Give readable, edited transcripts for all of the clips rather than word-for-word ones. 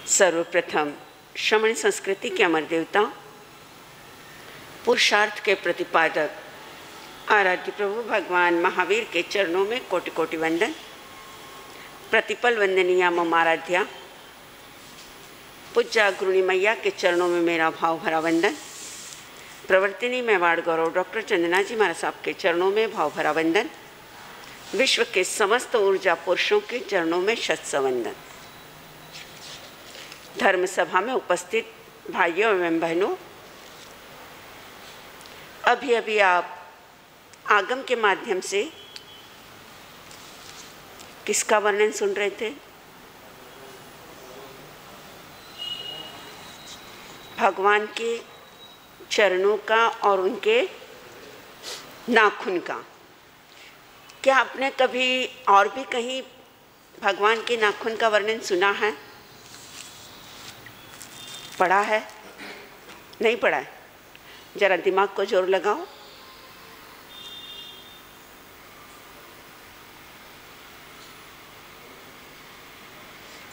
सर्वप्रथम श्रमण संस्कृति के अमर देवता, पुरुषार्थ के प्रतिपादक आराध्य प्रभु भगवान महावीर के चरणों में कोटि कोटि वंदन। प्रतिपल वंदनीय मम आराध्या पूज्य गुरुणी मैया के चरणों में मेरा भाव भरा वंदन। प्रवर्तिनी मेवाड़ गौरव डॉक्टर चंदना जी महाराज साहब के चरणों में भाव भरा वंदन। विश्व के समस्त ऊर्जा पुरुषों के चरणों में शत वंदन। धर्म सभा में उपस्थित भाइयों एवं बहनों, अभी अभी आप आगम के माध्यम से किसका वर्णन सुन रहे थे? भगवान के चरणों का और उनके नाखून का। क्या आपने कभी और भी कहीं भगवान के नाखून का वर्णन सुना है? पढ़ा है? नहीं पढ़ा है? जरा दिमाग को जोर लगाओ।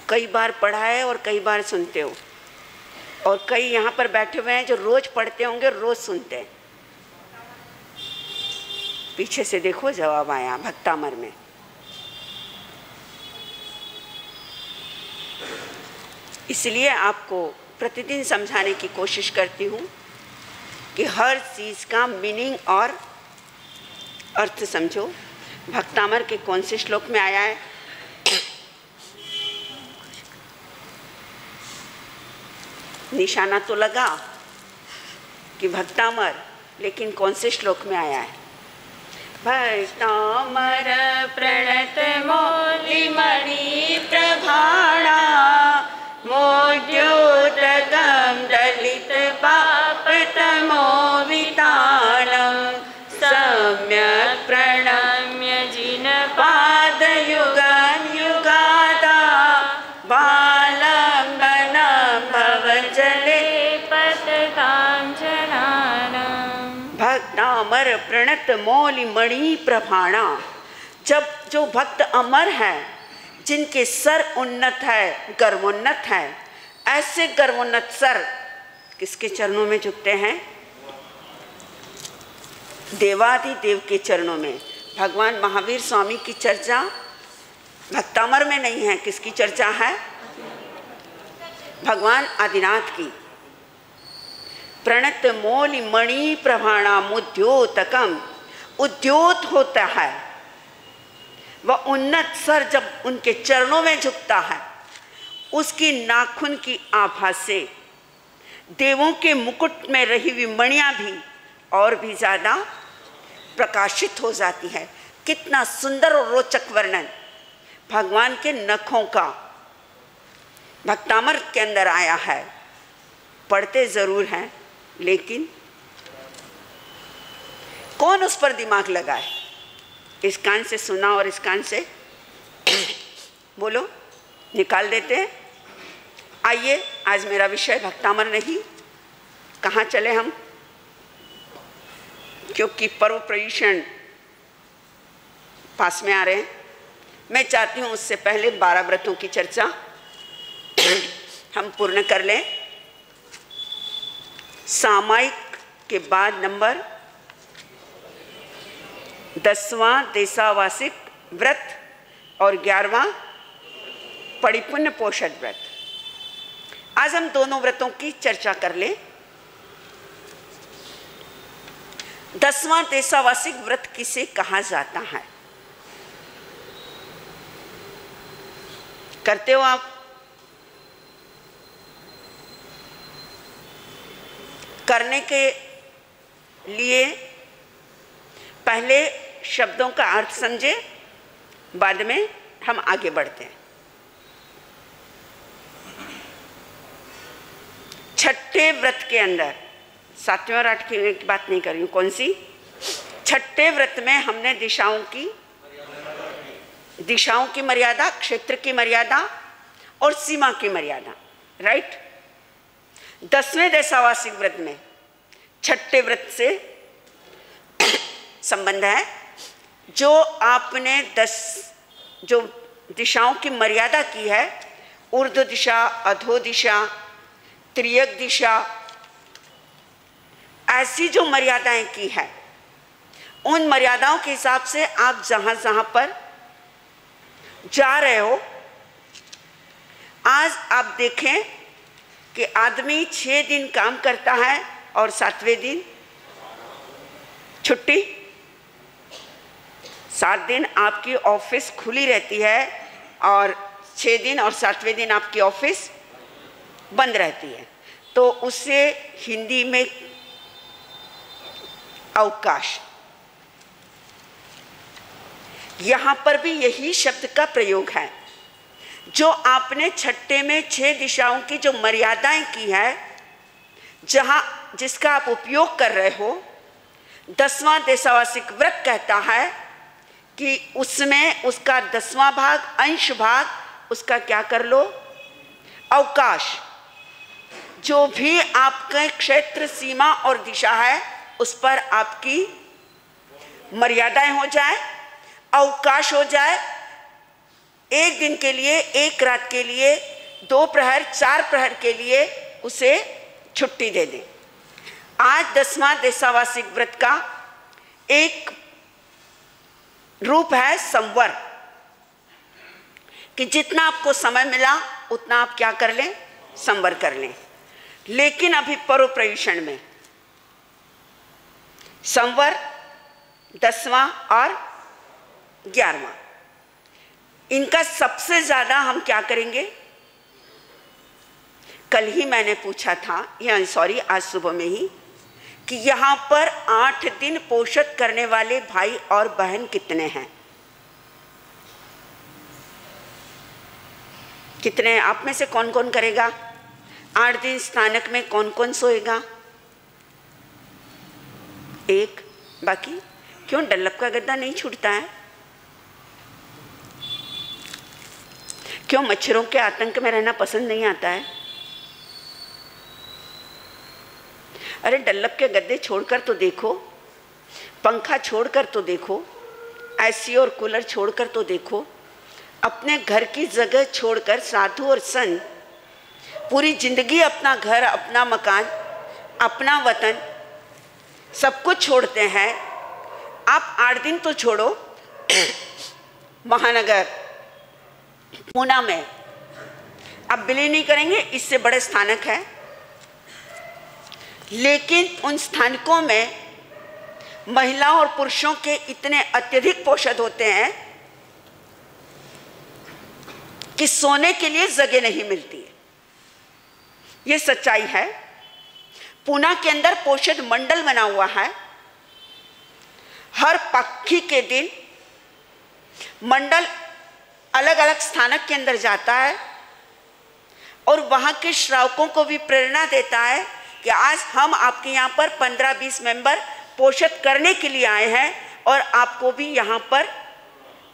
कई बार पढ़ा है और कई बार सुनते हो, और कई यहाँ पर बैठे हुए हैं जो रोज पढ़ते होंगे, रोज सुनते हैं। पीछे से देखो, जवाब आया भक्तामर में। इसलिए आपको प्रतिदिन समझाने की कोशिश करती हूँ कि हर चीज़ का मीनिंग और अर्थ समझो। भक्तामर के कौन से श्लोक में आया है? निशाना तो लगा कि भक्तामर, लेकिन कौन से श्लोक में आया है? भक्तामर प्रणत मौलिमणि प्रभाणा मोद्योतगम दलित पापतमो वितानम सम्यक प्रणम्य जिन पादयुगम युगादा बालंबनम भवजले पतकांचनानम। भक्तामर प्रणत मौलिमणि प्रभाणा। जब जो भक्त अमर है, जिनके सर उन्नत है, गर्वोन्नत है, ऐसे गर्वोन्नत सर किसके चरणों में झुकते हैं? देवाधिदेव के चरणों में। भगवान महावीर स्वामी की चर्चा भक्तामर में नहीं है। किसकी चर्चा है? भगवान आदिनाथ की। प्रणत मौलिमणि प्रभाणा मुद्योतकम। उद्योत होता है वह उन्नत सर जब उनके चरणों में झुकता है, उसकी नाखून की आभा से देवों के मुकुट में रही हुई मणियां भी और भी ज़्यादा प्रकाशित हो जाती है। कितना सुंदर और रोचक वर्णन भगवान के नखों का भक्तामर के अंदर आया है। पढ़ते ज़रूर हैं, लेकिन कौन उस पर दिमाग लगाए? इस कान से सुना और इस कान से बोलो, निकाल देते हैं। आइए, आज मेरा विषय भक्तामर नहीं। कहाँ चले हम? क्योंकि पर्व पर्युषण पास में आ रहे हैं। मैं चाहती हूँ उससे पहले 12 व्रतों की चर्चा हम पूर्ण कर लें। सामायिक के बाद नंबर 10वां देशावासिक व्रत और 11वां परिपुण्य पोषद व्रत। आज हम दोनों व्रतों की चर्चा कर लें। 10वां देशावासिक व्रत किसे कहा जाता है? करते हो आप? करने के लिए पहले शब्दों का अर्थ समझे, बाद में हम आगे बढ़ते हैं। छठे व्रत के अंदर, 7वें और 8वें की बात नहीं कर रही हूँ। कौन सी? छठे व्रत में हमने दिशाओं की मर्यादा, क्षेत्र की मर्यादा और सीमा की मर्यादा, राइट। 10वें देशावासिक व्रत में छठे व्रत से संबंध है। जो आपने 10 जो दिशाओं की मर्यादा की है, ऊर्ध्व दिशा, अधो दिशा, त्रियक दिशा, ऐसी जो मर्यादाएं की है, उन मर्यादाओं के हिसाब से आप जहां जहां पर जा रहे हो, आज आप देखें कि आदमी 6 दिन काम करता है और 7वें दिन छुट्टी। 7 दिन आपकी ऑफिस खुली रहती है और 6 दिन और 7वें दिन आपकी ऑफिस बंद रहती है। तो उसे हिंदी में अवकाश, यहां पर भी यही शब्द का प्रयोग है। जो आपने छठे में 6 दिशाओं की जो मर्यादाएं की है, जहां जिसका आप उपयोग कर रहे हो, 10वां देशावासिक व्रत कहता है कि उसमें उसका 10वां भाग, अंश भाग, उसका क्या कर लो, अवकाश। जो भी आपके क्षेत्र, सीमा और दिशा है, उस पर आपकी मर्यादाएं हो जाए, अवकाश हो जाए। 1 दिन के लिए, 1 रात के लिए, 2 प्रहर, 4 प्रहर के लिए उसे छुट्टी दे दें। आज 10वां देशावासिक व्रत का एक रूप है संवर, कि जितना आपको समय मिला उतना आप क्या कर लें, संवर कर लें। लेकिन अभी पर्व पर्युषण में संवर 10वां और 11वां, इनका सबसे ज्यादा हम क्या करेंगे। कल ही मैंने पूछा था, या सॉरी आज सुबह में ही, कि यहाँ पर 8 दिन पोषण करने वाले भाई और बहन कितने हैं? कितने? आप में से कौन कौन करेगा? 8 दिन स्थानक में कौन कौन सोएगा? 1। बाकी क्यों डल्लप का गद्दा नहीं छूटता है? क्यों मच्छरों के आतंक में रहना पसंद नहीं आता है? अरे डल्लप के गद्दे छोड़कर तो देखो, पंखा छोड़कर तो देखो, एसी और कूलर छोड़कर तो देखो, अपने घर की जगह छोड़कर साधु और संत पूरी जिंदगी अपना घर, अपना मकान, अपना वतन सब कुछ छोड़ते हैं। आप 8 दिन तो छोड़ो, महानगर पूना में आप बिलीव नहीं करेंगे, इससे बड़े स्थानक है, लेकिन उन स्थानकों में महिलाओं और पुरुषों के इतने अत्यधिक पोषण होते हैं कि सोने के लिए जगह नहीं मिलती है। ये सच्चाई है। पूना के अंदर पोषण मंडल बना हुआ है। हर पक्षी के दिन मंडल अलग अलग स्थानक के अंदर जाता है और वहाँ के श्रावकों को भी प्रेरणा देता है कि आज हम आपके यहाँ पर 15-20 मेंबर पोषण करने के लिए आए हैं और आपको भी यहाँ पर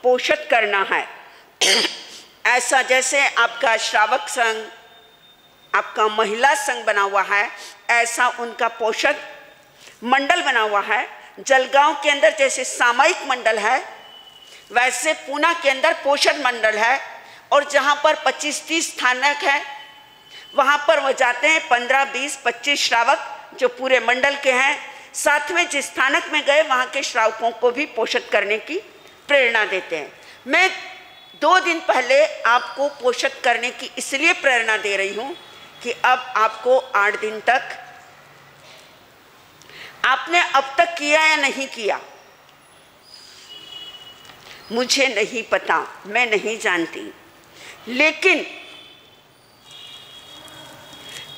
पोषण करना है। ऐसा जैसे आपका श्रावक संघ, आपका महिला संघ बना हुआ है, ऐसा उनका पोषण मंडल बना हुआ है। जलगांव के अंदर जैसे सामयिक मंडल है, वैसे पूना के अंदर पोषण मंडल है। और जहाँ पर 25-30 स्थानक है, वहाँ पर वो जाते हैं 15-20-25 श्रावक जो पूरे मंडल के हैं। साथ में जिस स्थानक में गए वहाँ के श्रावकों को भी पोषण करने की प्रेरणा देते हैं। मैं 2 दिन पहले आपको पोषण करने की इसलिए प्रेरणा दे रही हूँ कि अब आपको 8 दिन तक, आपने अब तक किया या नहीं किया मुझे नहीं पता, मैं नहीं जानती, लेकिन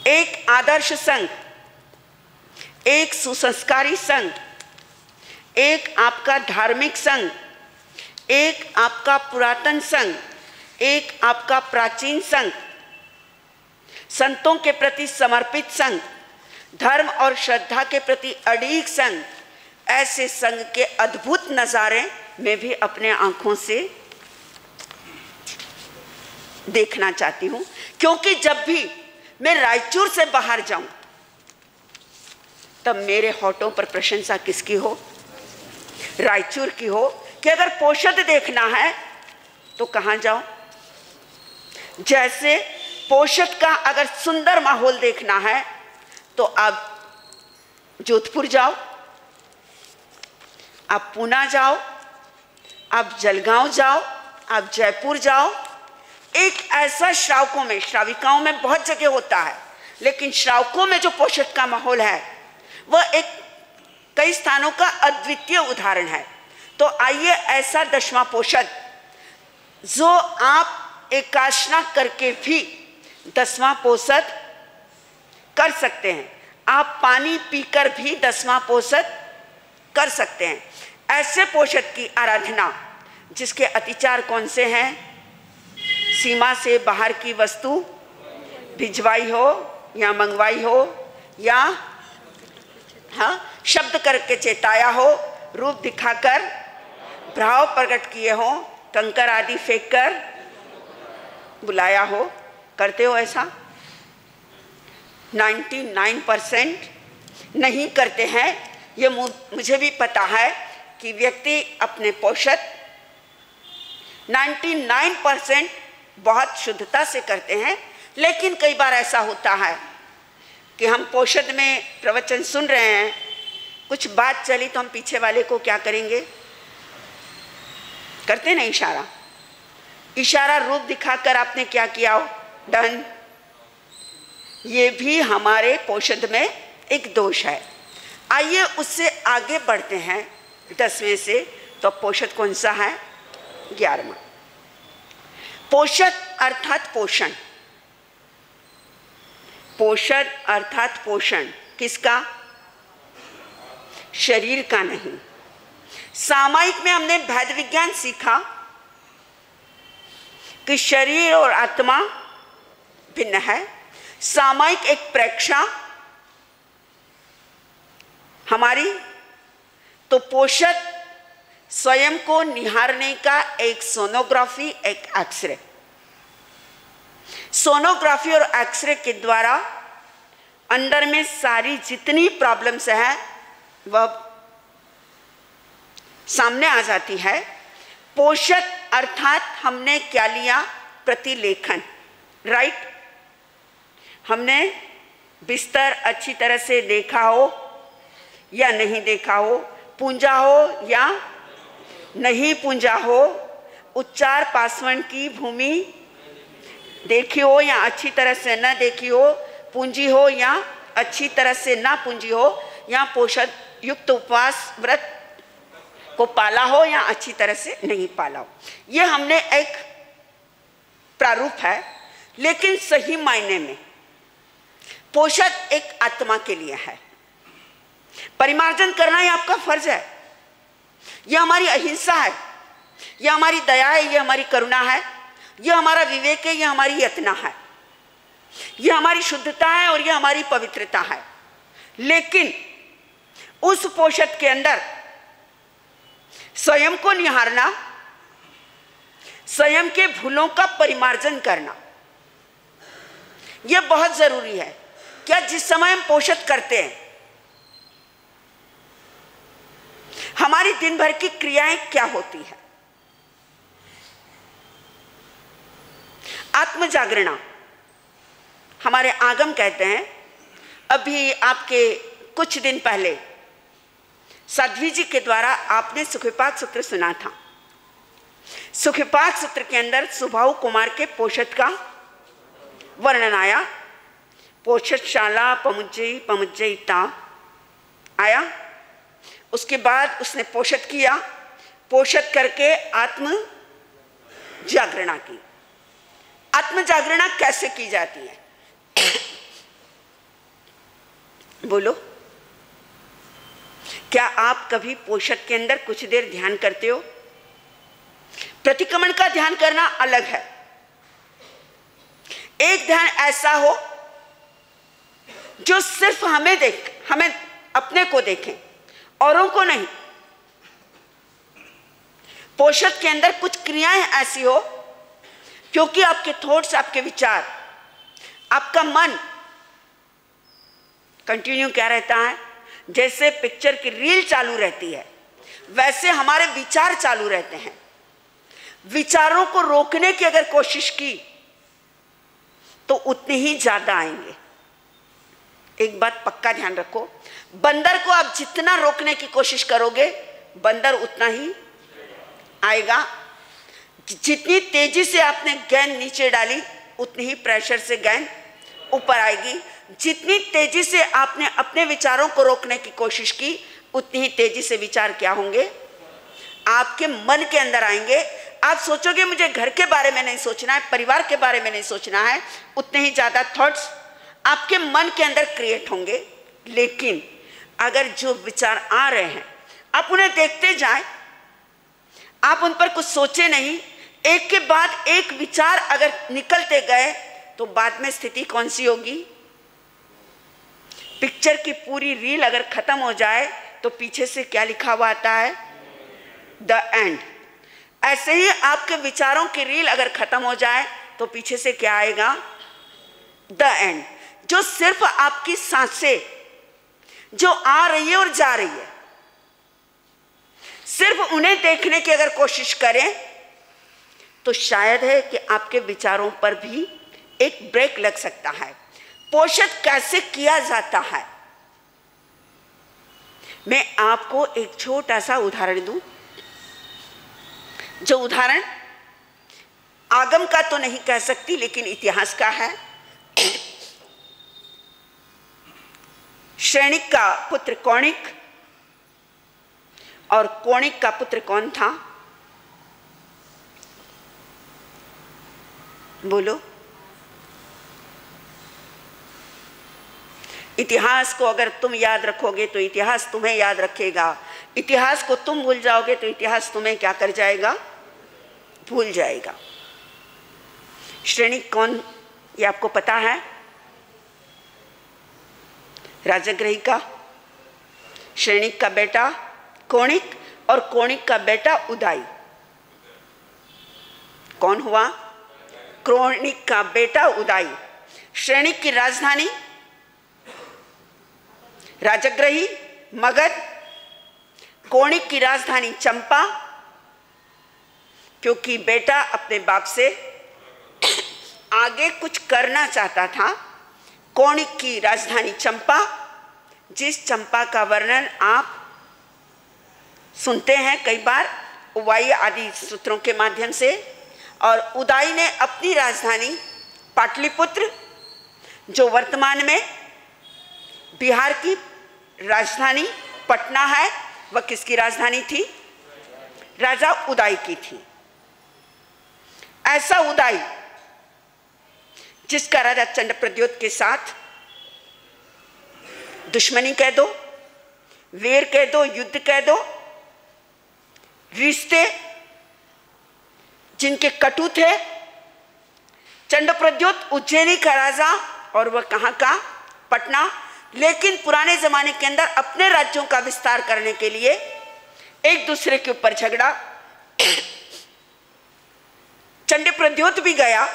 एक आदर्श संघ, एक सुसंस्कारी संघ, एक आपका धार्मिक संघ, एक आपका पुरातन संघ, एक आपका प्राचीन संघ, संतों के प्रति समर्पित संघ, धर्म और श्रद्धा के प्रति अड़ीग संघ, ऐसे संघ के अद्भुत नज़ारे मैं भी अपने आंखों से देखना चाहती हूँ। क्योंकि जब भी मैं रायचूर से बाहर जाऊं तब मेरे होठों पर प्रशंसा किसकी हो? रायचूर की हो। कि अगर पोषण देखना है तो कहाँ जाओ? जैसे पोषक का अगर सुंदर माहौल देखना है तो आप जोधपुर जाओ, आप पूना जाओ, आप जलगांव जाओ, आप जयपुर जाओ। एक ऐसा श्रावकों में, श्राविकाओं में बहुत जगह होता है, लेकिन श्रावकों में जो पोषक का माहौल है वह एक कई स्थानों का अद्वितीय उदाहरण है। तो आइए ऐसा 10वां पोषक जो आप एकाशना करके भी 10वां पोषक कर सकते हैं, आप पानी पीकर भी 10वां पोषक कर सकते हैं। ऐसे पोषक की आराधना जिसके अतिचार कौन से हैं? सीमा से बाहर की वस्तु भिजवाई हो या मंगवाई हो, या शब्द करके चेताया हो, रूप दिखाकर भाव प्रकट किए हो, कंकर आदि फेंक कर बुलाया हो। करते हो ऐसा? 99% नहीं करते हैं। ये मुझे भी पता है कि व्यक्ति अपने पोषक 99% बहुत शुद्धता से करते हैं, लेकिन कई बार ऐसा होता है कि हम पोषद में प्रवचन सुन रहे हैं, कुछ बात चली तो हम पीछे वाले को क्या करेंगे? करते ना इशारा, इशारा रूप दिखाकर आपने क्या किया हो, डन। ये भी हमारे पोषद में एक दोष है। आइए उससे आगे बढ़ते हैं 10वें से। तो पोषद कौन सा है? 11वां। पोषद अर्थात पोषण। पोषद अर्थात पोषण किसका? शरीर का नहीं। सामायिक में हमने भेद विज्ञान सीखा कि शरीर और आत्मा भिन्न है। सामायिक एक प्रेक्षा हमारी, तो पोषक स्वयं को निहारने का एक सोनोग्राफी, एक एक्सरे। सोनोग्राफी और एक्सरे के द्वारा अंदर में सारी जितनी प्रॉब्लम्स है वह सामने आ जाती है। पोषक अर्थात हमने क्या लिया? प्रतिलेखन, राइट। हमने बिस्तर अच्छी तरह से देखा हो या नहीं देखा हो, पूंजा हो या नहीं पूंजा हो, उच्चार पासवन की भूमि देखी हो या अच्छी तरह से न देखी हो, पूंजी हो या अच्छी तरह से ना पूंजी हो, या पोषण युक्त उपवास व्रत को पाला हो या अच्छी तरह से नहीं पाला हो। ये हमने एक प्रारूप है, लेकिन सही मायने में पोषक एक आत्मा के लिए है। परिमार्जन करना ये आपका फर्ज है, यह हमारी अहिंसा है, यह हमारी दया है, यह हमारी करुणा है, यह हमारा विवेक है, यह हमारी यत्ना है, यह हमारी शुद्धता है और यह हमारी पवित्रता है। लेकिन उस पोषक के अंदर स्वयं को निहारना, स्वयं के भूलों का परिमार्जन करना, यह बहुत जरूरी है। क्या जिस समय हम पोषक करते हैं, हमारी दिन भर की क्रियाएं क्या होती है? आत्म जागरणा हमारे आगम कहते हैं। अभी आपके कुछ दिन पहले साध्वी जी के द्वारा आपने सुखविपाक सूत्र सुना था। सुखविपाक सूत्र के अंदर सुभाव कुमार के पोषक का वर्णन आया। पोषकशाला पमुज्जई पमुज्जयिता आया। उसके बाद उसने पोषक किया, पोषक करके आत्म जागरणा की। आत्म जागरणा कैसे की जाती है? बोलो, क्या आप कभी पोषक के अंदर कुछ देर ध्यान करते हो? प्रतिक्रमण का ध्यान करना अलग है। एक ध्यान ऐसा हो जो सिर्फ हमें अपने को देखें, औरों को नहीं। पोषक के अंदर कुछ क्रियाएं ऐसी हो, क्योंकि आपके थॉट्स, आपके विचार, आपका मन कंटिन्यू क्या रहता है? जैसे पिक्चर की रील चालू रहती है, वैसे हमारे विचार चालू रहते हैं। विचारों को रोकने की अगर कोशिश की तो उतने ही ज्यादा आएंगे। एक बात पक्का ध्यान रखो, बंदर को आप जितना रोकने की कोशिश करोगे बंदर उतना ही आएगा। जितनी तेजी से आपने गेंद नीचे डाली उतनी ही प्रेशर से गेंद ऊपर आएगी। जितनी तेजी से आपने अपने विचारों को रोकने की कोशिश की उतनी ही तेजी से विचार क्या होंगे, आपके मन के अंदर आएंगे। आप सोचोगे मुझे घर के बारे में नहीं सोचना है, परिवार के बारे में नहीं सोचना है, उतने ही ज्यादा थॉट्स आपके मन के अंदर क्रिएट होंगे। लेकिन अगर जो विचार आ रहे हैं आप उन्हें देखते जाएं, आप उन पर कुछ सोचे नहीं, एक के बाद एक विचार अगर निकलते गए तो बाद में स्थिति कौन सी होगी। पिक्चर की पूरी रील अगर खत्म हो जाए तो पीछे से क्या लिखा हुआ आता है, द एंड। ऐसे ही आपके विचारों की रील अगर खत्म हो जाए तो पीछे से क्या आएगा, द एंड। जो सिर्फ आपकी सांसें जो आ रही है और जा रही है, सिर्फ उन्हें देखने की अगर कोशिश करें तो शायद है कि आपके विचारों पर भी एक ब्रेक लग सकता है। पोषण कैसे किया जाता है, मैं आपको एक छोटा सा उदाहरण दूं। जो उदाहरण आगम का तो नहीं कह सकती लेकिन इतिहास का है। श्रेणिक का पुत्र कौणिक, और कौणिक का पुत्र कौन था, बोलो। इतिहास को अगर तुम याद रखोगे तो इतिहास तुम्हें याद रखेगा, इतिहास को तुम भूल जाओगे तो इतिहास तुम्हें क्या कर जाएगा, भूल जाएगा। श्रेणिक कौन, ये आपको पता है, राजगृही का, श्रेणिक का बेटा कौणिक और कौणिक का बेटा उदाई। कौन हुआ, कौणिक का बेटा उदाई। श्रेणिक की राजधानी राजगृही मगध, कौणिक की राजधानी चंपा, क्योंकि बेटा अपने बाप से आगे कुछ करना चाहता था। कौणिक की राजधानी चंपा, जिस चंपा का वर्णन आप सुनते हैं कई बार उवाई आदि सूत्रों के माध्यम से। और उदाई ने अपनी राजधानी पाटलिपुत्र, जो वर्तमान में बिहार की राजधानी पटना है, वह किसकी राजधानी थी, राजा उदाई की थी। ऐसा उदाई जिसका राजा चंद्रप्रद्योत के साथ दुश्मनी कह दो, वेर कह दो, युद्ध कह दो, रिश्ते जिनके कटु थे। चंद्रप्रद्योत उज्जैनी का राजा और वह कहां का, पटना। लेकिन पुराने जमाने के अंदर अपने राज्यों का विस्तार करने के लिए एक दूसरे के ऊपर झगड़ा। चंद्रप्रद्योत भी गया,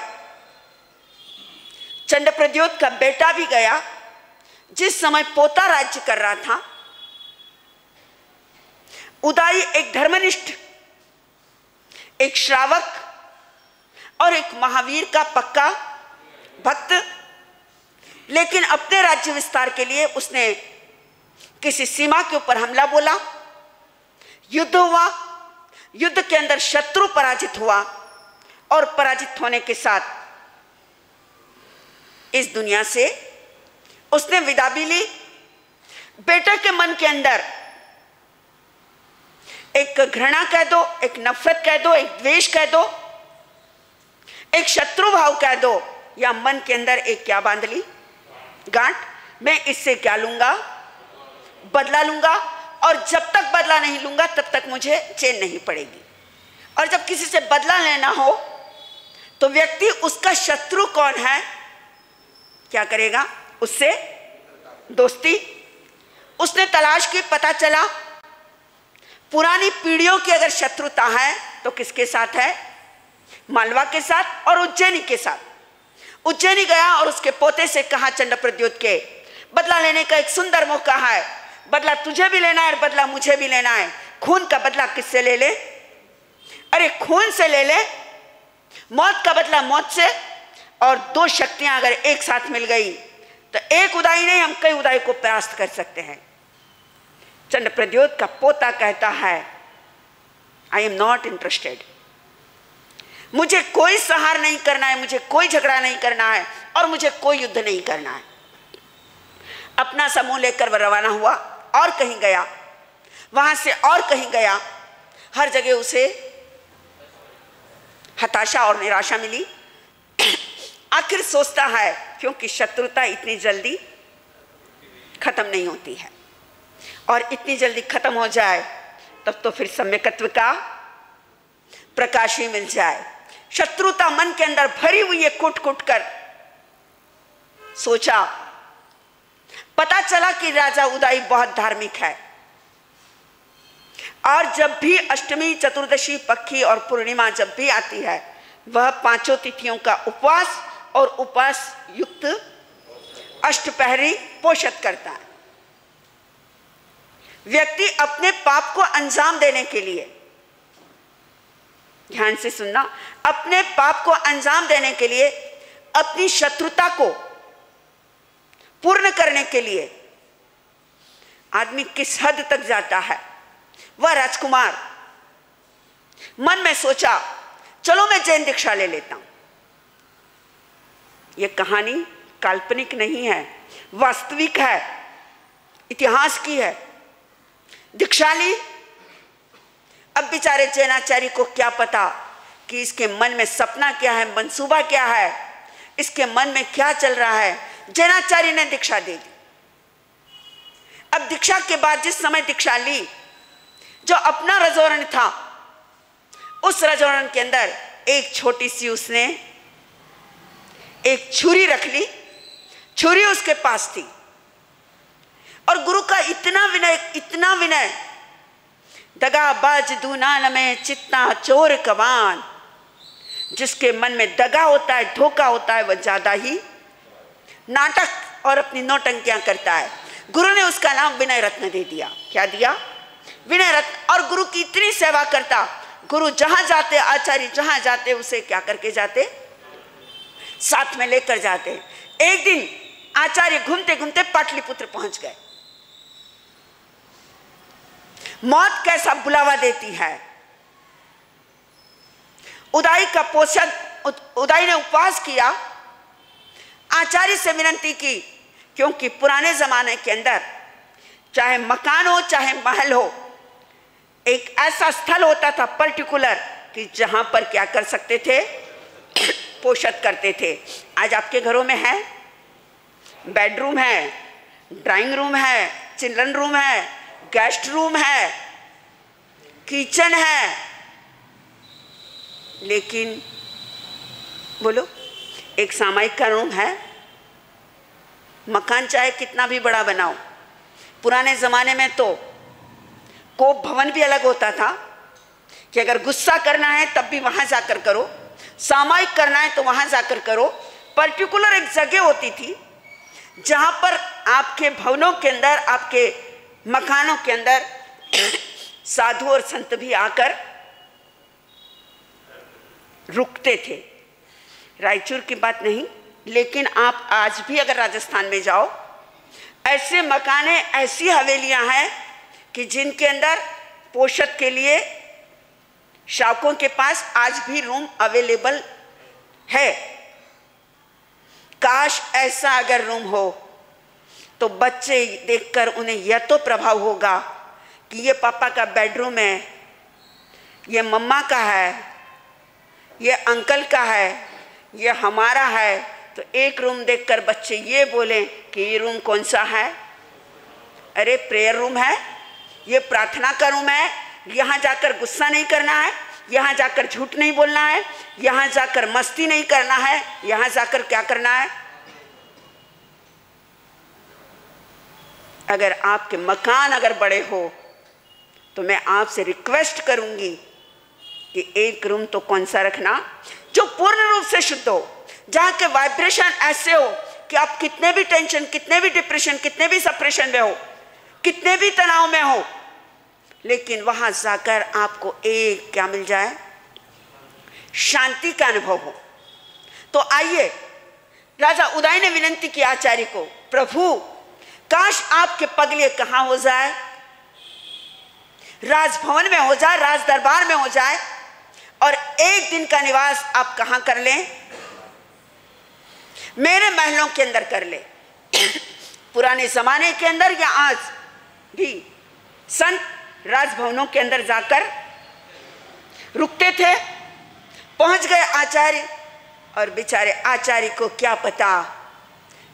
चंद्रप्रद्योत का बेटा भी गया। जिस समय पोता राज्य कर रहा था, उदाई एक धर्मनिष्ठ, एक श्रावक और एक महावीर का पक्का भक्त, लेकिन अपने राज्य विस्तार के लिए उसने किसी सीमा के ऊपर हमला बोला, युद्ध हुआ। युद्ध के अंदर शत्रु पराजित हुआ और पराजित होने के साथ इस दुनिया से उसने विदा भी ली। बेटे के मन के अंदर एक घृणा कह दो, एक नफरत कह दो, एक द्वेष कह दो, एक शत्रु भाव कह दो, या मन के अंदर एक क्या बांध ली, गांठ। मैं इससे क्या लूंगा, बदला लूंगा, और जब तक बदला नहीं लूंगा तब तक मुझे चैन नहीं पड़ेगी। और जब किसी से बदला लेना हो तो व्यक्ति उसका शत्रु कौन है क्या करेगा, उससे दोस्ती। उसने तलाश की, पता चला पुरानी पीढ़ियों की अगर शत्रुता है तो किसके साथ है, मालवा के साथ और उज्जैनी के साथ। उज्जैनी गया और उसके पोते से कहा चंद्रप्रद्योत के, बदला लेने का एक सुंदर मौका है, बदला तुझे भी लेना है और बदला मुझे भी लेना है। खून का बदला किससे ले ले, अरे खून से ले ले, मौत का बदला मौत से, और दो शक्तियां अगर एक साथ मिल गई तो एक उदाई नहीं, हम कई उदाई को परास्त कर सकते हैं। चंद्र प्रद्योत का पोता कहता है, आई एम नॉट इंटरेस्टेड, मुझे कोई सहार नहीं करना है, मुझे कोई झगड़ा नहीं करना है और मुझे कोई युद्ध नहीं करना है। अपना समूह लेकर वह रवाना हुआ और कहीं गया, वहां से और कहीं गया, हर जगह उसे हताशा और निराशा मिली। आखिर सोचता है क्योंकि शत्रुता इतनी जल्दी खत्म नहीं होती है, और इतनी जल्दी खत्म हो जाए तब तो फिर सम्यकत्व का प्रकाश ही मिल जाए। शत्रुता मन के अंदर भरी हुई है, कुट कुट कर सोचा, पता चला कि राजा उदाई बहुत धार्मिक है, और जब भी अष्टमी, चतुर्दशी, पक्षी और पूर्णिमा जब भी आती है, वह पांचों तिथियों का उपवास और उपवास युक्त अष्टपहरी पोषित करता है। व्यक्ति अपने पाप को अंजाम देने के लिए, ध्यान से सुनना, अपने पाप को अंजाम देने के लिए, अपनी शत्रुता को पूर्ण करने के लिए आदमी किस हद तक जाता है। वह राजकुमार मन में सोचा, चलो मैं जैन दीक्षा ले लेता हूं। यह कहानी काल्पनिक नहीं है, वास्तविक है, इतिहास की है। दीक्षा ली। अब बेचारे जैनाचार्य को क्या पता कि इसके मन में सपना क्या है, मंसूबा क्या है, इसके मन में क्या चल रहा है। जैनाचार्य ने दीक्षा दे दी। अब दीक्षा के बाद जिस समय दीक्षा ली, जो अपना रजोरण था, उस रजोरण के अंदर एक छोटी सी उसने एक छुरी रख ली। छुरी उसके पास थी, और गुरु का इतना विनय, दगाबाज दूनान में चित्ता चोर कवान, जिसके मन में दगा होता है, धोखा होता है, वह ज्यादा ही नाटक और अपनी नौटंकियां करता है। गुरु ने उसका नाम विनय रत्न दे दिया। क्या दिया? विनय रत्न। और गुरु की इतनी सेवा करता, गुरु जहां जाते, आचार्य जहां जाते, उसे क्या करके जाते? साथ में लेकर जाते। एक दिन आचार्य घूमते घूमते पाटलिपुत्र पहुंच गए। मौत कैसा बुलावा देती है। उदाई का पोषण, उदाई ने उपवास किया, आचार्य से विनती की, क्योंकि पुराने जमाने के अंदर चाहे मकान हो चाहे महल हो, एक ऐसा स्थल होता था पर्टिकुलर कि जहां पर क्या कर सकते थे? पोषित करते थे। आज आपके घरों में है, बेडरूम है, ड्राइंग रूम है, चिल्ड्रन रूम है, गेस्ट रूम है, किचन है, लेकिन बोलो एक सामायिक का रूम है? मकान चाहे कितना भी बड़ा बनाओ, पुराने जमाने में तो कोप भवन भी अलग होता था कि अगर गुस्सा करना है तब भी वहां जाकर करो, सामायिक करना है तो वहां जाकर करो। पर्टिकुलर एक जगह होती थी जहां पर आपके भवनों के अंदर, आपके मकानों के अंदर साधु और संत भी आकर रुकते थे। रायचूर की बात नहीं, लेकिन आप आज भी अगर राजस्थान में जाओ, ऐसे मकाने, ऐसी हवेलियां हैं कि जिनके अंदर पोषक के लिए शावकों के पास आज भी रूम अवेलेबल है। काश ऐसा अगर रूम हो तो बच्चे देखकर उन्हें यह तो प्रभाव होगा कि ये पापा का बेडरूम है, ये मम्मा का है, ये अंकल का है, ये हमारा है। तो एक रूम देखकर बच्चे ये बोलें कि ये रूम कौन सा है? अरे प्रेयर रूम है, ये प्रार्थना का रूम है, यहाँ जाकर गुस्सा नहीं करना है, यहाँ जाकर झूठ नहीं बोलना है, यहाँ जाकर मस्ती नहीं करना है, यहाँ जाकर क्या करना है? अगर आपके मकान अगर बड़े हो तो मैं आपसे रिक्वेस्ट करूंगी कि एक रूम तो कौन सा रखना जो पूर्ण रूप से शुद्ध हो, जहाँ के वाइब्रेशन ऐसे हो कि आप कितने भी टेंशन, कितने भी डिप्रेशन, कितने भी सप्रेशन में हो, कितने भी तनाव में हो, लेकिन वहां जाकर आपको एक क्या मिल जाए? शांति का अनुभव हो। तो आइए राजा उदय ने विनंती की आचार्य को, प्रभु काश आपके पगले कहाँ हो जाए, राजभवन में हो जाए, राज दरबार में हो जाए, और एक दिन का निवास आप कहाँ कर लें, मेरे महलों के अंदर कर ले। पुराने जमाने के अंदर या आज भी संत राजभवनों के अंदर जाकर रुकते थे। पहुंच गए आचार्य, और बेचारे आचार्य को क्या पता,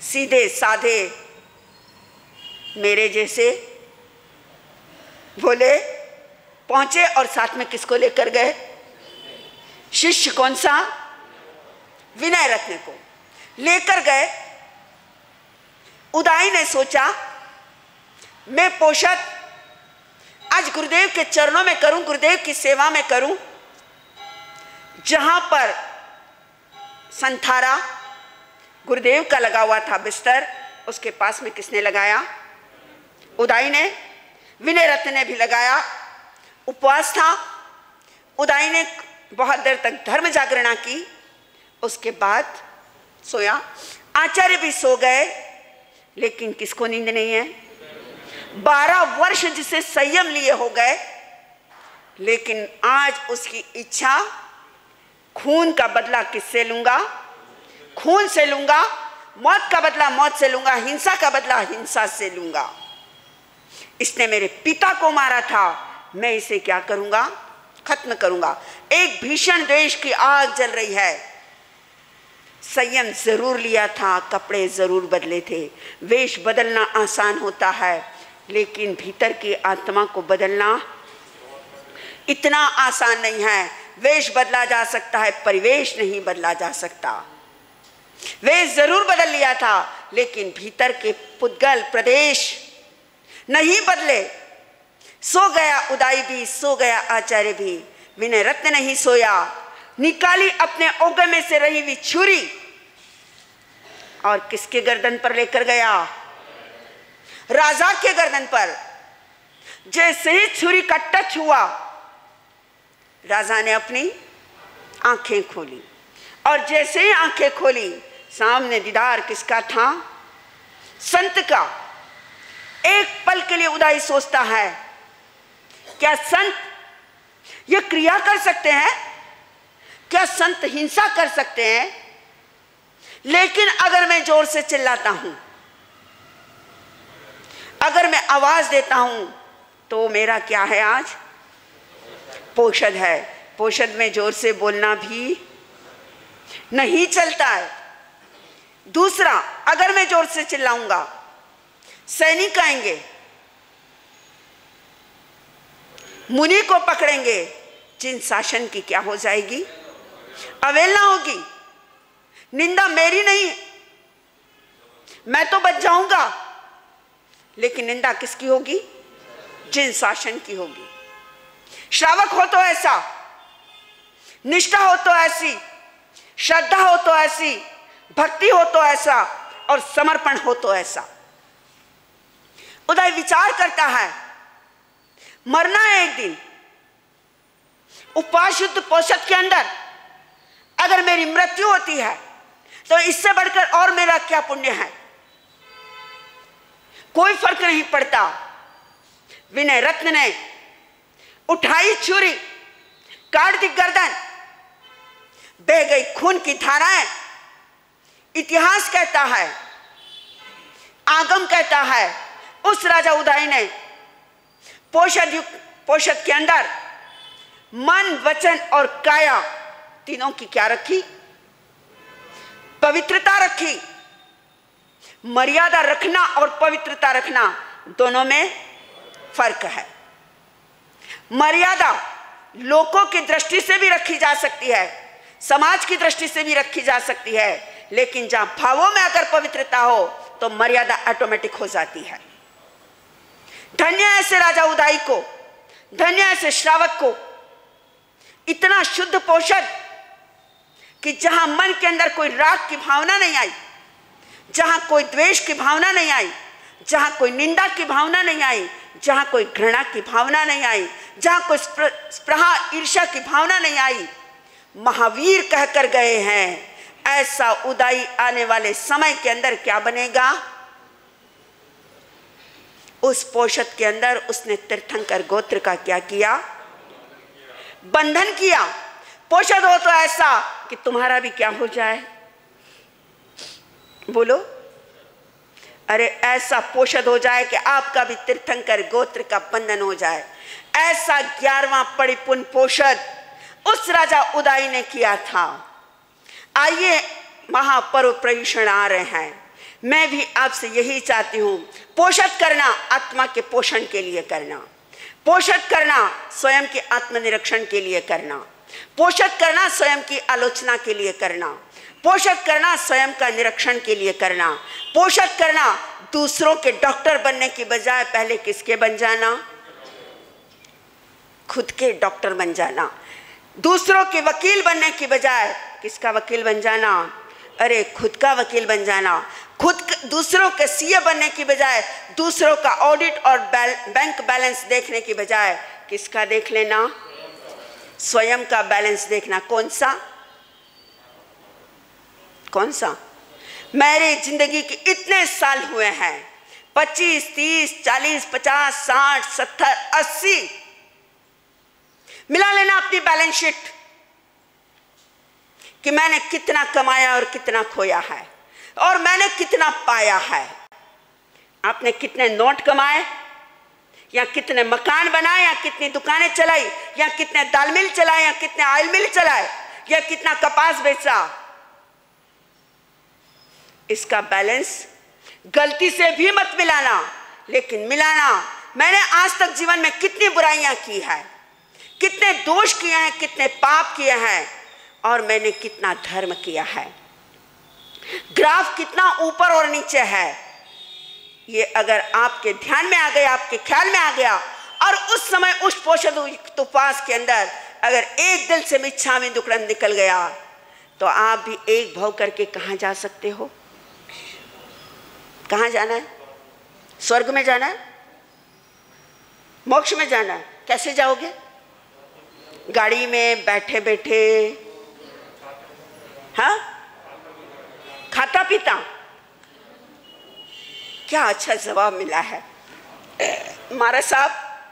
सीधे साधे मेरे जैसे बोले पहुंचे, और साथ में किसको लेकर गए, शिष्य कौन सा, विनय रत्न को लेकर गए। उदय ने सोचा मैं पोषद आज गुरुदेव के चरणों में करूं, गुरुदेव की सेवा में करूं। जहां पर संथारा गुरुदेव का लगा हुआ था बिस्तर, उसके पास में किसने लगाया, उदय ने, विनय रत्न ने भी लगाया। उपवास था, उदय ने बहुत देर तक धर्म जागरणा की, उसके बाद सोया। आचार्य भी सो गए, लेकिन किसको नींद नहीं है, 12 वर्ष जिसे संयम लिए हो गए, लेकिन आज उसकी इच्छा खून का बदला किससे लूंगा, खून से लूंगा, मौत का बदला मौत से लूंगा, हिंसा का बदला हिंसा से लूंगा। इसने मेरे पिता को मारा था, मैं इसे क्या करूंगा, खत्म करूंगा। एक भीषण द्वेष की आग जल रही है। संयम जरूर लिया था, कपड़े जरूर बदले थे। वेश बदलना आसान होता है, लेकिन भीतर की आत्मा को बदलना इतना आसान नहीं है। वेश बदला जा सकता है, परिवेश नहीं बदला जा सकता। वेश जरूर बदल लिया था, लेकिन भीतर के पुद्गल प्रदेश नहीं बदले। सो गया उदय भी, सो गया आचार्य भी, विनय रत्न नहीं सोया। निकाली अपने ओगे में से रही हुई छुरी, और किसके गर्दन पर लेकर गया, राजा के गर्दन पर। जैसे ही छुरी का टच हुआ, राजा ने अपनी आंखें खोली, और जैसे ही आंखें खोली, सामने दीदार किसका था, संत का। एक पल के लिए उदय सोचता है, क्या संत ये क्रिया कर सकते हैं, क्या संत हिंसा कर सकते हैं? लेकिन अगर मैं जोर से चिल्लाता हूं, अगर मैं आवाज देता हूं, तो मेरा क्या है आज, पोषद है। पोषद में जोर से बोलना भी नहीं चलता है। दूसरा, अगर मैं जोर से चिल्लाऊंगा, सैनिक आएंगे, मुनि को पकड़ेंगे, जिन शासन की क्या हो जाएगी, अवहेलना होगी। निंदा मेरी नहीं, मैं तो बच जाऊंगा, लेकिन निंदा किसकी होगी, जिन शासन की होगी। श्रावक हो तो ऐसा, निष्ठा हो तो ऐसी, श्रद्धा हो तो ऐसी, भक्ति हो तो ऐसा, और समर्पण हो तो ऐसा। उदय विचार करता है, मरना है एक दिन। उपवास शुद्ध पोषद के अंदर अगर मेरी मृत्यु होती है, तो इससे बढ़कर और मेरा क्या पुण्य है, कोई फर्क नहीं पड़ता। विनय रत्न ने उठाई छुरी, काट दी गर्दन, बह गई खून की धाराएं। इतिहास कहता है, आगम कहता है, उस राजा उदय ने पोषद के अंदर मन, वचन और काया तीनों की क्या रखी, पवित्रता रखी। मर्यादा रखना और पवित्रता रखना दोनों में फर्क है। मर्यादा लोगों की दृष्टि से भी रखी जा सकती है, समाज की दृष्टि से भी रखी जा सकती है, लेकिन जहां भावों में अगर पवित्रता हो, तो मर्यादा ऑटोमेटिक हो जाती है। धन्य ऐसे राजा उदय को, धन्य ऐसे श्रावक को, इतना शुद्ध पोषद कि जहां मन के अंदर कोई राग की भावना नहीं आई, जहां कोई द्वेष की भावना नहीं आई, जहां कोई निंदा की भावना नहीं आई, जहां कोई घृणा की भावना नहीं आई, जहां कोई स्पृहा ईर्ष्या की भावना नहीं आई। महावीर कहकर गए हैं, ऐसा उदाई आने वाले समय के अंदर क्या बनेगा? उस पोषद के अंदर उसने तीर्थंकर गोत्र का क्या किया? बंधन किया। पोषद हो तो ऐसा कि तुम्हारा भी क्या हो जाए? बोलो, अरे ऐसा पोषद हो जाए कि आपका भी तीर्थंकर गोत्र का बंधन हो जाए। ऐसा 11वां परिपूर्ण पोषद उस राजा उदाई ने किया था। आइए, महापर्व प्रयुषण आ रहे हैं, मैं भी आपसे यही चाहती हूं, पोषद करना आत्मा के पोषण के लिए करना, पोषद करना स्वयं के आत्मनिरीक्षण के लिए करना, पोषद करना स्वयं की आलोचना के लिए करना, पोषद करना स्वयं का निरीक्षण के लिए करना, पोषद करना दूसरों के डॉक्टर बनने की बजाय पहले किसके बन जाना? खुद के डॉक्टर बन जाना। दूसरों के वकील बनने की बजाय किसका वकील बन जाना? अरे खुद का वकील बन जाना। दूसरों के सीए बनने की बजाय, दूसरों का ऑडिट और बैंक बैलेंस देखने की बजाय किसका देख लेना? स्वयं का बैलेंस देखना। कौन सा? कौन सा? मेरी जिंदगी के इतने साल हुए हैं, 25, 30, 40, 50, 60, 70, 80, मिला लेना अपनी बैलेंस शीट कि मैंने कितना कमाया और कितना खोया है और मैंने कितना पाया है। आपने कितने नोट कमाए, या कितने मकान बनाए, या कितनी दुकानें चलाई, या कितने दाल मिल चलाए, या कितने ऑयल मिल चलाए, या कितना कपास बेचा। इसका बैलेंस गलती से भी मत मिलाना, लेकिन मिलाना मैंने आज तक जीवन में कितनी बुराइयां की है, कितने दोष किए हैं, कितने पाप किए हैं, और मैंने कितना धर्म किया है। ग्राफ कितना ऊपर और नीचे है, ये अगर आपके ध्यान में आ गया, आपके ख्याल में आ गया, और उस समय उस पोषद उपवास के अंदर अगर एक दिल से मिच्छामि दुक्कडम निकल गया, तो आप भी एक भाव करके कहाँ जा सकते हो? कहाँ जाना है? स्वर्ग में जाना है? मोक्ष में जाना है? कैसे जाओगे? गाड़ी में बैठे बैठे? हाँ, खाता पीता? क्या अच्छा जवाब मिला है। महाराज साहब,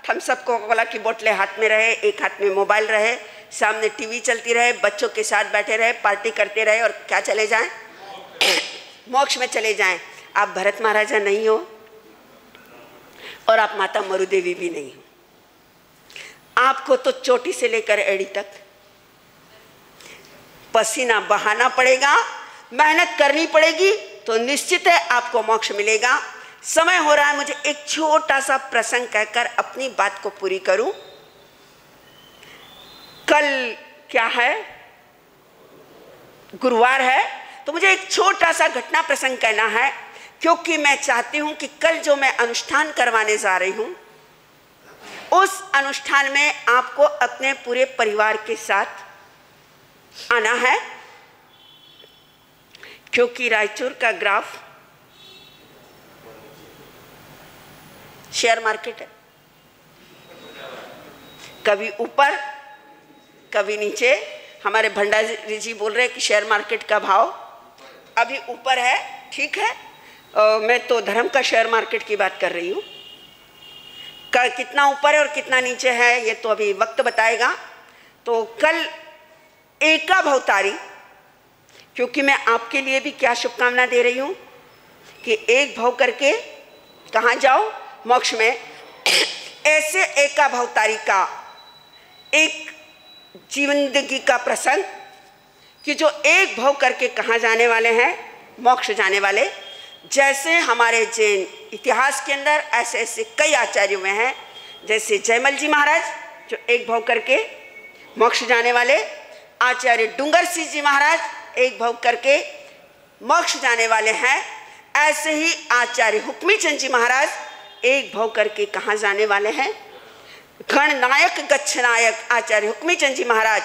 थम्स अप कोका कोला की बोतलें हाथ में रहे, एक हाथ में मोबाइल रहे, सामने टीवी चलती रहे, बच्चों के साथ बैठे रहे, पार्टी करते रहे, और क्या चले जाएं? मोक्ष में चले जाएं। आप भरत महाराजा नहीं हो और आप माता मरुदेवी भी नहीं हो। आपको तो चोटी से लेकर एड़ी तक पसीना बहाना पड़ेगा, मेहनत करनी पड़ेगी, तो निश्चित है आपको मोक्ष मिलेगा। समय हो रहा है, मुझे एक छोटा सा प्रसंग कहकर अपनी बात को पूरी करूं। कल क्या है? गुरुवार है, तो मुझे एक छोटा सा घटना प्रसंग कहना है, क्योंकि मैं चाहती हूं कि कल जो मैं अनुष्ठान करवाने जा रही हूं, उस अनुष्ठान में आपको अपने पूरे परिवार के साथ आना है, क्योंकि रायचूर का ग्राफ शेयर मार्केट है, कभी ऊपर कभी नीचे। हमारे भंडारी जी बोल रहे हैं कि शेयर मार्केट का भाव अभी ऊपर है, ठीक है। मैं तो धर्म का शेयर मार्केट की बात कर रही हूँ। कितना ऊपर है और कितना नीचे है ये तो अभी वक्त बताएगा। तो कल एका भवतारी, क्योंकि मैं आपके लिए भी क्या शुभकामना दे रही हूँ कि एक भाव करके कहाँ जाओ? मोक्ष में। ऐसे एका भवतारी का एक जिंदगी का प्रसंग कि जो एक भाव करके कहाँ जाने वाले हैं? मोक्ष जाने वाले। जैसे हमारे जैन इतिहास के अंदर ऐसे ऐसे कई आचार्य हुए हैं, जैसे जयमल जी महाराज जो एक भाव करके मोक्ष जाने वाले, आचार्य डूंगर सिंह जी महाराज एक भाव करके मोक्ष जाने वाले हैं। ऐसे ही आचार्य हुक्मी चंद जी महाराज एक भाव करके कहाँ जाने वाले हैं? गणनायक गच्छनायक आचार्य हुक्मी चंद जी महाराज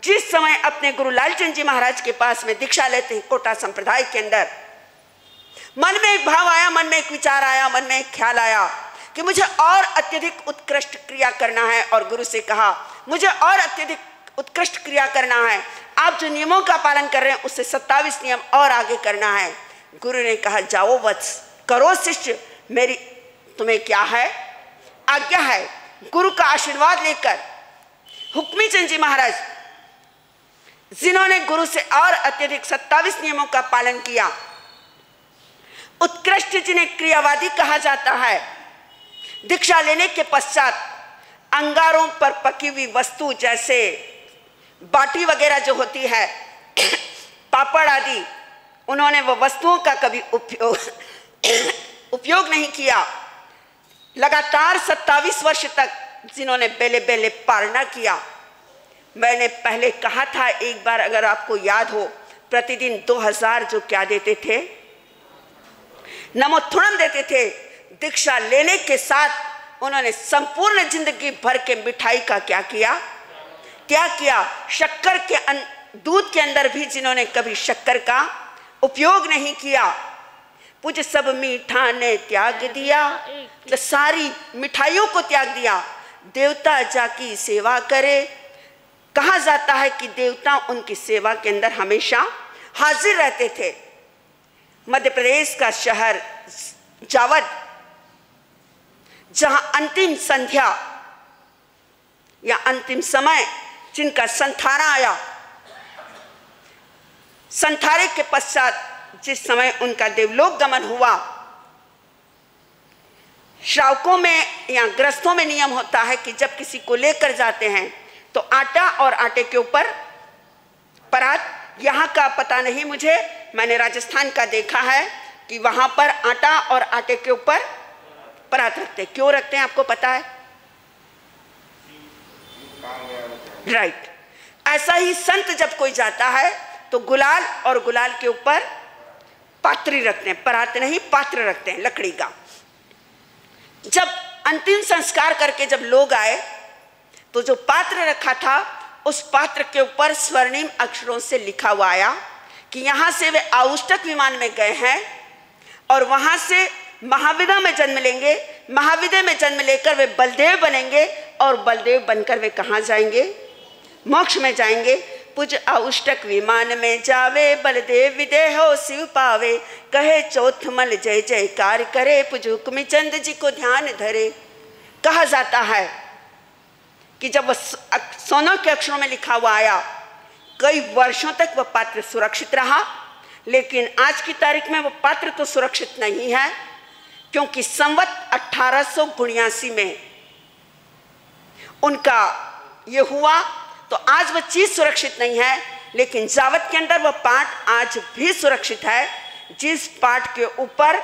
जिस समय अपने गुरु लालचंद जी महाराज के पास में दीक्षा लेते हैं कोटा संप्रदाय के अंदर, मन में एक भाव आया, मन में एक विचार आया, मन में एक ख्याल आया कि मुझे और अत्यधिक उत्कृष्ट क्रिया करना है, और गुरु से कहा मुझे और अत्यधिक उत्कृष्ट क्रिया करना है, आप जो नियमों का पालन कर रहे हैं उससे 27 नियम और आगे करना है। गुरु ने कहा जाओ वत्स, करो शिष्य, मेरी तुम्हें क्या है आज्ञा है। गुरु का आशीर्वाद लेकर हुक्मी चंद जी महाराज, जिन्होंने गुरु से और अत्यधिक 27 नियमों का पालन किया, उत्कृष्ट जिन्हें क्रियावादी कहा जाता है, दीक्षा लेने के पश्चात अंगारों पर पकी हुई वस्तु जैसे बाटी वगैरह जो होती है, पापड़ आदि, उन्होंने वो वस्तुओं का कभी उपयोग नहीं किया। लगातार 27 वर्ष तक जिन्होंने बेले बेले पालना किया। मैंने पहले कहा था एक बार, अगर आपको याद हो, प्रतिदिन 2000 जो क्या देते थे, नमोत्थुणम देते थे। दीक्षा लेने के साथ उन्होंने संपूर्ण जिंदगी भर के मिठाई का क्या किया, त्याग किया। शक्कर के दूध के अंदर भी जिन्होंने कभी शक्कर का उपयोग नहीं किया। पूज्य सब मीठा ने त्याग दिया, तो सारी मिठाइयों को त्याग दिया। देवता जाकी सेवा करे, कहा जाता है कि देवता उनकी सेवा के अंदर हमेशा हाजिर रहते थे। मध्य प्रदेश का शहर जावद, जहां अंतिम संध्या या अंतिम समय जिनका संथारा आया, संथारे के पश्चात जिस समय उनका देवलोक गमन हुआ, श्रावकों में या ग्रस्तों में नियम होता है कि जब किसी को लेकर जाते हैं तो आटा और आटे के ऊपर परात, यहाँ का पता नहीं मुझे, मैंने राजस्थान का देखा है कि वहाँ पर आटा और आटे के ऊपर परात रखते हैं। क्यों रखते हैं आपको पता है? राइट। ऐसा ही संत जब कोई जाता है तो गुलाल और गुलाल के ऊपर पात्री रखते हैं, परात नहीं पात्र रखते हैं लकड़ी का। जब अंतिम संस्कार करके जब लोग आए तो जो पात्र रखा था उस पात्र के ऊपर स्वर्णिम अक्षरों से लिखा हुआ आया कि यहाँ से वे आउष्टक विमान में गए हैं और वहाँ से महाविद्या में जन्म लेंगे, महाविद्या में जन्म लेकर वे बलदेव बनेंगे और बलदेव बनकर वे कहाँ जाएंगे? मोक्ष में जाएंगे। पूज आउष्टक विमान में जावे, बलदेव विदेह हो शिव पावे, कहे चौथ मल जय जयकार करे, पूज हुक्मी चंद जी को ध्यान धरे। कहा जाता है कि जब वह सोने के अक्षरों में लिखा हुआ आया, कई वर्षों तक वह पात्र सुरक्षित रहा, लेकिन आज की तारीख में वह पात्र तो सुरक्षित नहीं है, क्योंकि संवत 1879 में उनका ये हुआ, तो आज वह चीज सुरक्षित नहीं है। लेकिन जावत के अंदर वह पाठ आज भी सुरक्षित है, जिस पाठ के ऊपर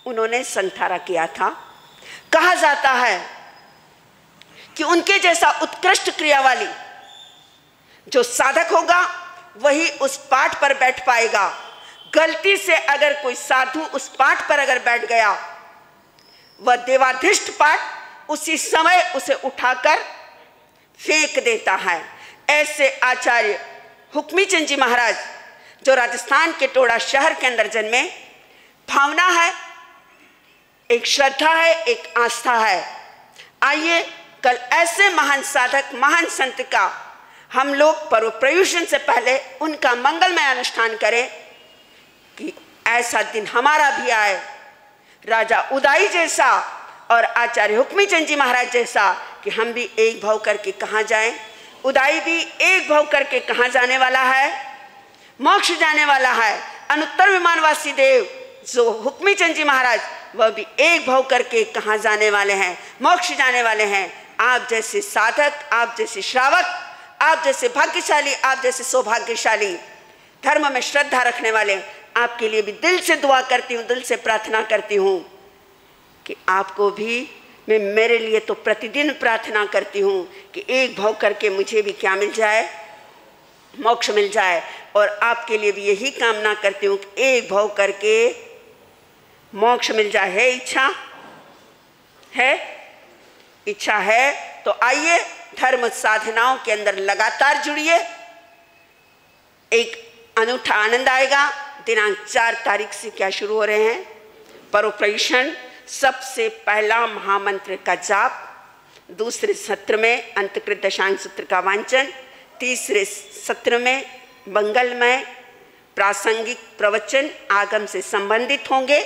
उन्होंने संथारा किया था। कहा जाता है कि उनके जैसा उत्कृष्ट क्रिया वाली जो साधक होगा वही उस पाठ पर बैठ पाएगा। गलती से अगर कोई साधु उस पाठ पर अगर बैठ गया, वह देवाधिष्ट पाठ उसी समय उसे उठाकर फेंक देता है। ऐसे आचार्य हुक्मी चंद जी महाराज जो राजस्थान के टोडा शहर के अंदर जन्मे, भावना है, एक श्रद्धा है, एक आस्था है। आइए कल ऐसे महान साधक, महान संत का हम लोग पर्व प्रयुषण से पहले उनका मंगलमय अनुष्ठान करें कि ऐसा दिन हमारा भी आए, राजा उदाई जैसा और आचार्य हुक्मी चंद जी महाराज जैसा, कि हम भी एक भाव करके कहाँ जाएं। उदाई भी एक भाव करके कहाँ जाने वाला है? मोक्ष जाने वाला है। अनुत्तर विमानवासी देव जो हुक्मी चंद जी महाराज, वह भी एक भाव करके कहाँ जाने वाले हैं? मोक्ष जाने वाले हैं। आप जैसे साधक, आप जैसे श्रावक, आप जैसे भाग्यशाली, आप जैसे सौभाग्यशाली, धर्म में श्रद्धा रखने वाले, आपके लिए भी दिल से दुआ करती हूँ, दिल से प्रार्थना करती हूँ कि आपको भी, मैं मेरे लिए तो प्रतिदिन प्रार्थना करती हूँ कि एक भाव करके मुझे भी क्या मिल जाए? मोक्ष मिल जाए। और आपके लिए भी यही कामना करती हूँ कि एक भाव करके मोक्ष मिल जाए। है इच्छा? है इच्छा है तो आइए धर्म साधनाओं के अंदर लगातार जुड़िए, एक अनूठा आनंद आएगा। दिनांक 4 तारीख से क्या शुरू हो रहे हैं? पर्व प्रयुषण। सबसे पहला महामंत्र का जाप, दूसरे सत्र में अंतकृत दशांग सूत्र का वांचन, तीसरे सत्र में मंगलमय प्रासंगिक प्रवचन आगम से संबंधित होंगे।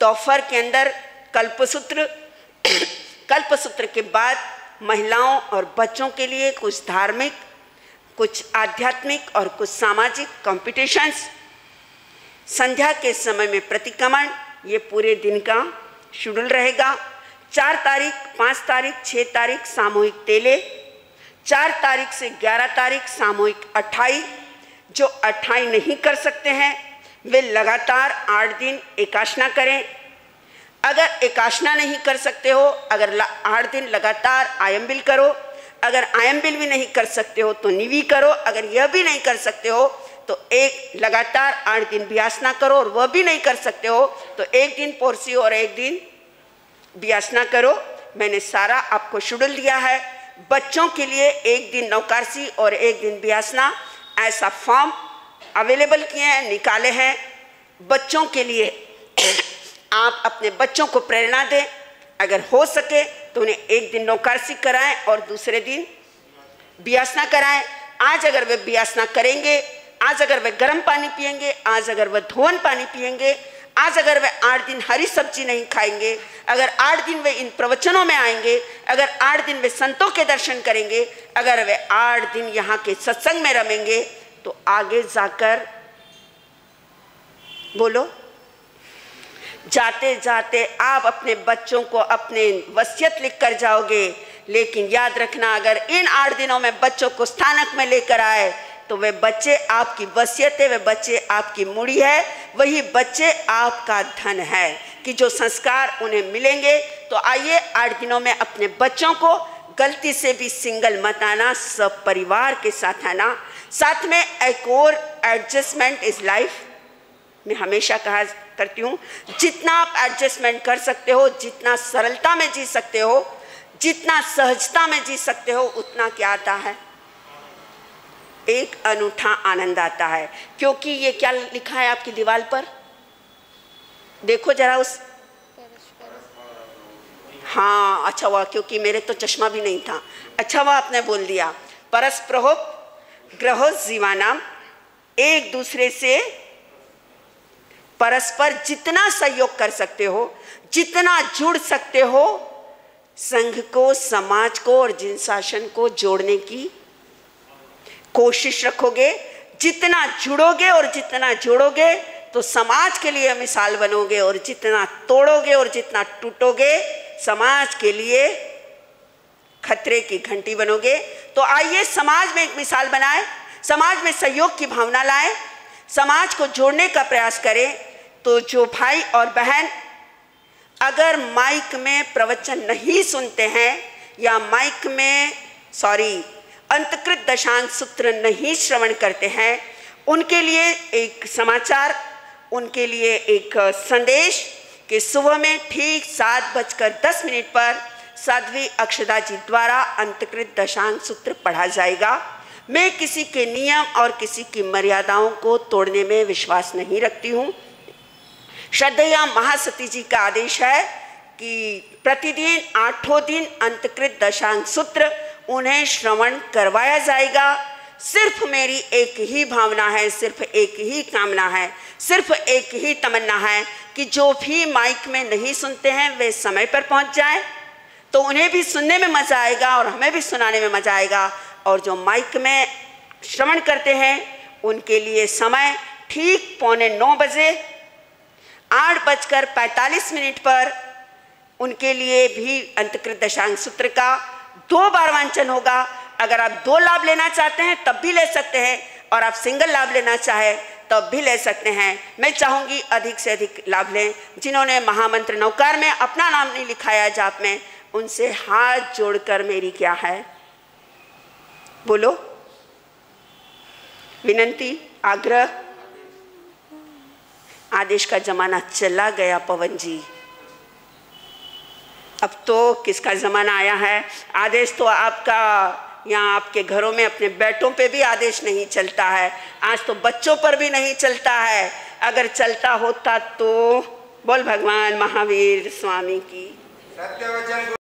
दोपहर के अंदर कल्पसूत्र, कल्पसूत्र के बाद महिलाओं और बच्चों के लिए कुछ धार्मिक, कुछ आध्यात्मिक और कुछ सामाजिक कॉम्पिटिशन्स। संध्या के समय में प्रतिक्रमण। ये पूरे दिन का शेड्यूल रहेगा। 4 तारीख, 5 तारीख, 6 तारीख सामूहिक तेले, 4 तारीख से 11 तारीख सामूहिक अठाई। जो अठाई नहीं कर सकते हैं वे लगातार 8 दिन एकाशना करें। अगर एकाशना नहीं कर सकते हो, अगर 8 दिन लगातार आयम्बिल करो। अगर आयम्बिल भी नहीं कर सकते हो तो निवी करो। अगर यह भी नहीं कर सकते हो तो एक लगातार 8 दिन व्यासना करो, और वह भी नहीं कर सकते हो तो 1 दिन पोरसी और 1 दिन व्यासना करो। मैंने सारा आपको शेड्यूल दिया है। बच्चों के लिए 1 दिन नौकारसी और 1 दिन व्यासना, ऐसा फॉर्म अवेलेबल किए हैं, निकाले हैं। बच्चों के लिए आप अपने बच्चों को प्रेरणा दें। अगर हो सके तो उन्हें 1 दिन नौकारसी कराएं और दूसरे दिन व्यासना कराएं। आज अगर वे व्यासना करेंगे, आज अगर वे गर्म पानी पिएंगे, आज अगर वे धोवन पानी पिएंगे, आज अगर वे 8 दिन हरी सब्जी नहीं खाएंगे, अगर 8 दिन वे इन प्रवचनों में आएंगे, अगर 8 दिन वे संतों के दर्शन करेंगे, अगर वे 8 दिन यहाँ के सत्संग में रमेंगे, तो आगे जाकर बोलो, जाते जाते आप अपने बच्चों को अपने वसीयत लिख कर जाओगे। लेकिन याद रखना, अगर इन 8 दिनों में बच्चों को स्थानक में लेकर आए तो वे बच्चे आपकी वसीयत है, वे बच्चे आपकी मूड़ी है, वही बच्चे आपका धन है कि जो संस्कार उन्हें मिलेंगे। तो आइए 8 दिनों में अपने बच्चों को गलती से भी सिंगल मत आना, सब परिवार के साथ आना। साथ में एक और एडजस्टमेंट इज लाइफ, मैं हमेशा कहा करती हूँ, जितना आप एडजस्टमेंट कर सकते हो, जितना सरलता में जी सकते हो, जितना सहजता में जी सकते हो, उतना क्या आता है, एक अनूठा आनंद आता है। क्योंकि ये क्या लिखा है आपकी दीवार पर, देखो जरा उस, हाँ अच्छा हुआ, क्योंकि मेरे तो चश्मा भी नहीं था। अच्छा हुआ आपने बोल दिया। परस्परो ग्रहो जीवानाम, एक दूसरे से परस्पर जितना सहयोग कर सकते हो, जितना जुड़ सकते हो, संघ को, समाज को और जिन शासन को जोड़ने की कोशिश रखोगे। जितना जुड़ोगे और जितना जोड़ोगे तो समाज के लिए मिसाल बनोगे, और जितना तोड़ोगे और जितना टूटोगे समाज के लिए खतरे की घंटी बनोगे। तो आइए समाज में एक मिसाल बनाए, समाज में सहयोग की भावना लाएं, समाज को जोड़ने का प्रयास करें। तो जो भाई और बहन अगर माइक में प्रवचन नहीं सुनते हैं या माइक में अंतकृत दशांग सूत्र नहीं श्रवण करते हैं, उनके लिए एक समाचार, उनके लिए एक संदेश कि सुबह में ठीक 7:10 पर साध्वी अक्षदा जी द्वारा अंतकृत दशांग सूत्र पढ़ा जाएगा। मैं किसी के नियम और किसी की मर्यादाओं को तोड़ने में विश्वास नहीं रखती हूँ। श्रद्धेया महासती जी का आदेश है कि प्रतिदिन 8 दिन अंतकृत दशांग सूत्र उन्हें श्रवण करवाया जाएगा। सिर्फ मेरी एक ही भावना है, सिर्फ एक ही कामना है, सिर्फ एक ही तमन्ना है कि जो भी माइक में नहीं सुनते हैं वे समय पर पहुंच जाएं, तो उन्हें भी सुनने में मज़ा आएगा और हमें भी सुनाने में मज़ा आएगा। और जो माइक में श्रवण करते हैं उनके लिए समय ठीक 8:45 बजे 8:45 पर उनके लिए भी अंतकृत दशांग सूत्र का 2 बार वांचन होगा। अगर आप 2 लाभ लेना चाहते हैं तब भी ले सकते हैं, और आप सिंगल लाभ लेना चाहे तब भी ले सकते हैं। मैं चाहूँगी अधिक से अधिक लाभ लें। जिन्होंने महामंत्र नौकार में अपना नाम नहीं लिखाया जाप में, उनसे हाथ जोड़कर मेरी क्या है, बोलो, विनंती, आग्रह। आदेश का जमाना चला गया पवन जी, अब तो किसका जमाना आया है। आदेश तो आपका यहाँ आपके घरों में अपने बेटों पे भी आदेश नहीं चलता है, आज तो बच्चों पर भी नहीं चलता है। अगर चलता होता तो बोल भगवान महावीर स्वामी की सत्य वचन।